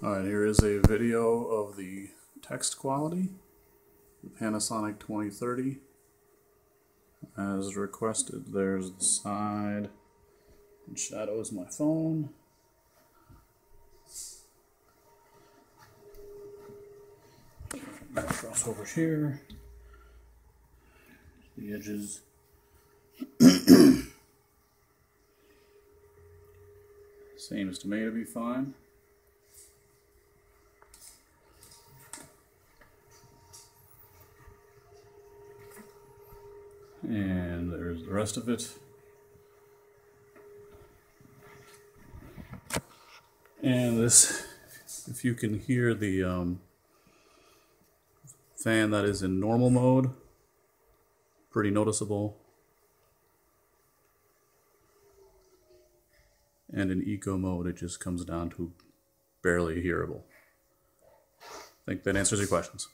Alright, here is a video of the text quality, the Panasonic 2030. As requested, there's the side and shadows my phone. Cross over here. The edges. Seems to me to be fine. And there's the rest of it. And this, if you can hear the fan that is in normal mode, pretty noticeable. And in eco mode, it just comes down to barely hearable. I think that answers your questions.